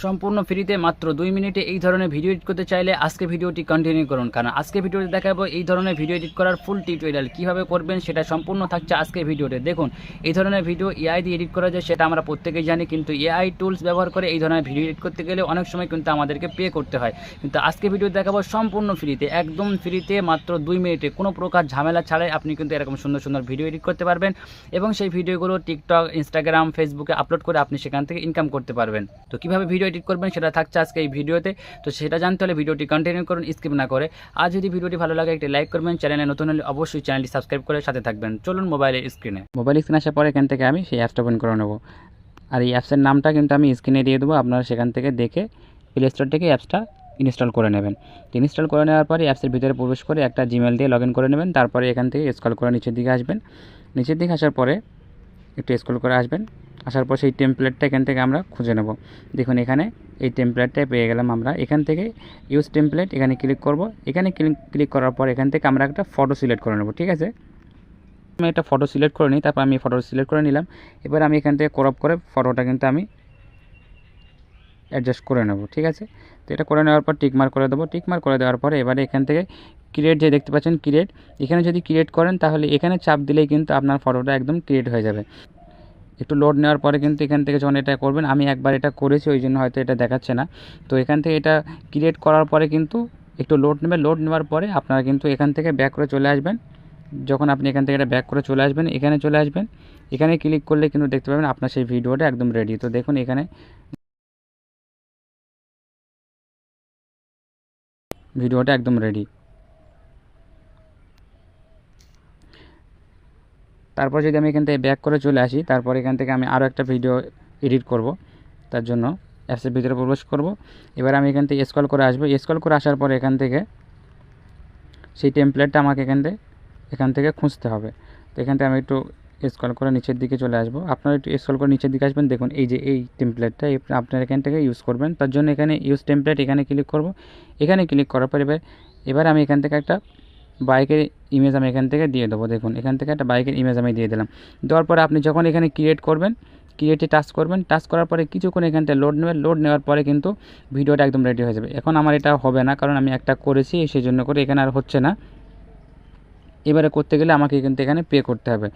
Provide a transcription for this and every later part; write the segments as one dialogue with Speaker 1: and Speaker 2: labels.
Speaker 1: সম্পূর্ণ ফ্রিতে মাত্র 2 মিনিটে এই ধরনের ভিডিও এডিট করতে চাইলে আজকে ভিডিওটি কন্টিনিউ করুন, কারণ আজকে ভিডিওতে দেখাবো এই ধরনের ভিডিও এডিট করার ফুল টিউটোরিয়াল কিভাবে করবেন সেটা সম্পূর্ণ থাকছে আজকে ভিডিওতে। দেখুন, এই ধরনের ভিডিও এআই দিয়ে এডিট করা যায় সেটা আমরা প্রত্যেকেই জানি, কিন্তু এআই টুলস ব্যবহার করে এই ধরনের ভিডিও এডিট করতে গেলে অনেক সময় কিন্তু আমাদেরকে পে করতে হয়। কিন্তু আজকে ভিডিও দেখাবো সম্পূর্ণ ফ্রিতে, একদম ফ্রিতে মাত্র 2 মিনিটে কোনো প্রকার ঝামেলা ছাড়াই আপনি কিন্তু এরকম সুন্দর সুন্দর ভিডিও এডিট করতে পারবেন এবং সেই ভিডিওগুলো টিকটক, ইনস্টাগ্রাম, ফেসবুকে আপলোড করে আপনি সেখান থেকে ইনকাম করতে পারবেন। তো কীভাবে ভিডিও এডিট করবেন সেটা থাকছে আজকে এই ভিডিওতে। তো সেটা জানতে হলে ভিডিওটি কন্টিনিউ করুন স্কিপ না করে। আর যদি ভিডিওটি ভালো লাগে একটি লাইক করবেন, চ্যানেলে নতুন হলে অবশ্যই চ্যানেলটি সাবস্ক্রাইব করে সাথে থাকবেন। চলুন মোবাইল স্ক্রিনে আসার পরে এখান থেকে আমি সেই অ্যাপসটা ওপেন করে নেব। আর এই অ্যাপসের নামটা কিন্তু আমি স্ক্রিনে দিয়ে দেবো, আপনারা সেখান থেকে দেখে প্লে স্টোর থেকে অ্যাপসটা ইনস্টল করে নেবেন। ইনস্টল করে নেওয়ার পরে অ্যাপসের ভিতরে প্রবেশ করে একটা জিমেল দিয়ে লগ ইন করে নেবেন। তারপরে এখান থেকে স্ক্রল করে নিচের দিকে আসবেন। নিচের দিকে আসার পরে একটু স্ক্রল করে আসবেন। আসার পর সেই টেমপ্লেটটা এখান থেকে আমরা খুঁজে নেব। দেখুন এখানে এই টেমপ্লেটটাই পেয়ে গেলাম আমরা। এখান থেকে ইউজ টেমপ্লেট এখানে ক্লিক করব। এখানে ক্লিক করার পর এখান থেকে আমরা একটা ফটো সিলেক্ট করে নেব, ঠিক আছে। আমি একটা ফটো সিলেক্ট করে নিই, তারপর আমি ফটো সিলেক্ট করে নিলাম। এবার আমি এখান থেকে ক্রপ করে ফটোটা কিন্তু আমি অ্যাডজাস্ট করে নেব, ঠিক আছে। তো এটা করে নেওয়ার পর টিকমার্ক করে দেবো। টিকমার্ক করে দেওয়ার পরে এবারে এখান থেকে ক্রিয়েট যে দেখতে পাচ্ছেন ক্রিয়েট, এখানে যদি ক্রিয়েট করেন তাহলে এখানে চাপ দিলেই কিন্তু আপনার ফটোটা একদম ক্রিয়েট হয়ে যাবে। একটু লোড নেওয়ার পরে কিন্তু এখান থেকে যখন এটা করবেন, আমি একবার এটা করেছি ওই জন্য হয়তো এটা দেখাচ্ছে না। তো এখান থেকে এটা ক্রিয়েট করার পরে কিন্তু একটু লোড নেবে। লোড নেওয়ার পরে আপনারা কিন্তু এখান থেকে ব্যাক করে চলে আসবেন। যখন আপনি এখান থেকে এটা ব্যাক করে চলে আসবেন, এখানে চলে আসবেন। এখানে ক্লিক করলে কিন্তু দেখতে পাবেন আপনার সেই ভিডিওটা একদম রেডি। তো দেখুন এখানে ভিডিওটা একদম রেডি। তারপর যদি আমি এখান থেকে ব্যাক করে চলে আসি, তারপর এখান থেকে আমি আরও একটা ভিডিও এডিট করব। তার জন্য অ্যাপসের ভিতরে প্রবেশ করব। এবার আমি এখান থেকে স্ক্রল করে আসবো। স্ক্রল করে আসার পর এখান থেকে সেই টেমপ্লেটটা আমাকে এখান থেকে খুঁজতে হবে। তো এখান থেকে আমি একটু স্ক্রল করে নিচের দিকে চলে আসবো। আপনারা একটু স্ক্রল করে নিচের দিকে আসবেন। দেখুন এই যে এই টেমপ্লেটটা আপনার এখান থেকে ইউজ করবেন। তার জন্য এখানে ইউজ টেমপ্লেট এখানে ক্লিক করব। এখানে ক্লিক করার পর এবার আমি এখান থেকে একটা বাইকের ইমেজ আমি এখান থেকে দিয়ে দেবো। দেখুন এখান থেকে একটা বাইকের ইমেজ আমি দিয়ে দিলাম। দেওয়ার পরে আপনি যখন এখানে ক্রিয়েট করবেন, ক্রিয়েটে টাচ করবেন। টাচ করার পরে কিছুক্ষণ এখান থেকে লোড নেবেন। লোড নেওয়ার পরে কিন্তু ভিডিওটা একদম রেডি হয়ে যাবে। এখন আমার এটা হবে না, কারণ আমি একটা করেছি সেই জন্য করে এখানে আর হচ্ছে না। এবারে করতে গেলে আমাকে কিন্তু এখানে পে করতে হবে।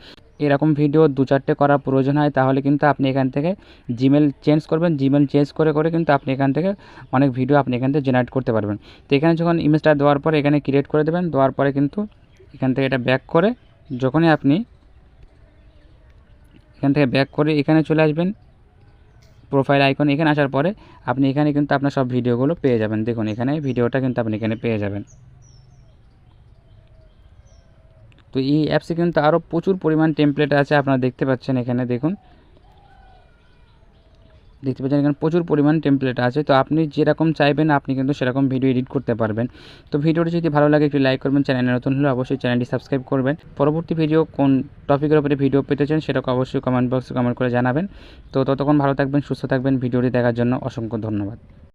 Speaker 1: এরকম ভিডিও 2-4টে করার প্রয়োজন হয়, তাহলে কিন্তু আপনি এখান থেকে জিমেল চেঞ্জ করবেন। জিমেল চেঞ্জ করে করে কিন্তু আপনি এখান থেকে অনেক ভিডিও আপনি এখান থেকে জেনারেট করতে পারবেন। তো এখানে যখন ইমেজটা দেওয়ার পরে এখানে ক্রিয়েট করে দেবেন। দেওয়ার পরে কিন্তু এখান থেকে এটা ব্যাক করে যখনই আপনি এখান থেকে ব্যাক করে এখানে চলে আসবেন প্রোফাইল আইকন। এখানে আসার পরে আপনি এখানে কিন্তু আপনার সব ভিডিওগুলো পেয়ে যাবেন। দেখুন এখানে ভিডিওটা কিন্তু আপনি এখানে পেয়ে যাবেন। তো এই অ্যাপসে কিন্তু আরও প্রচুর পরিমাণ টেমপ্লেট আছে, আপনারা দেখতে পাচ্ছেন এখানে। দেখুন এখানে প্রচুর পরিমাণ টেমপ্লেট আছে। তো আপনি যেরকম চাইবেন আপনি কিন্তু সেরকম ভিডিও এডিট করতে পারবেন। তো ভিডিওটি যদি ভালো লাগে একটু লাইক করবেন, চ্যানেলে নতুন হলে অবশ্যই চ্যানেলটি সাবস্ক্রাইব করবেন। পরবর্তী ভিডিও কোন টপিকের উপরে ভিডিও পেতে চান সেটাকে অবশ্যই কমেন্ট বক্সে কমেন্ট করে জানাবেন। তো ততক্ষণ ভালো থাকবেন, সুস্থ থাকবেন। ভিডিওটি দেখার জন্য অসংখ্য ধন্যবাদ।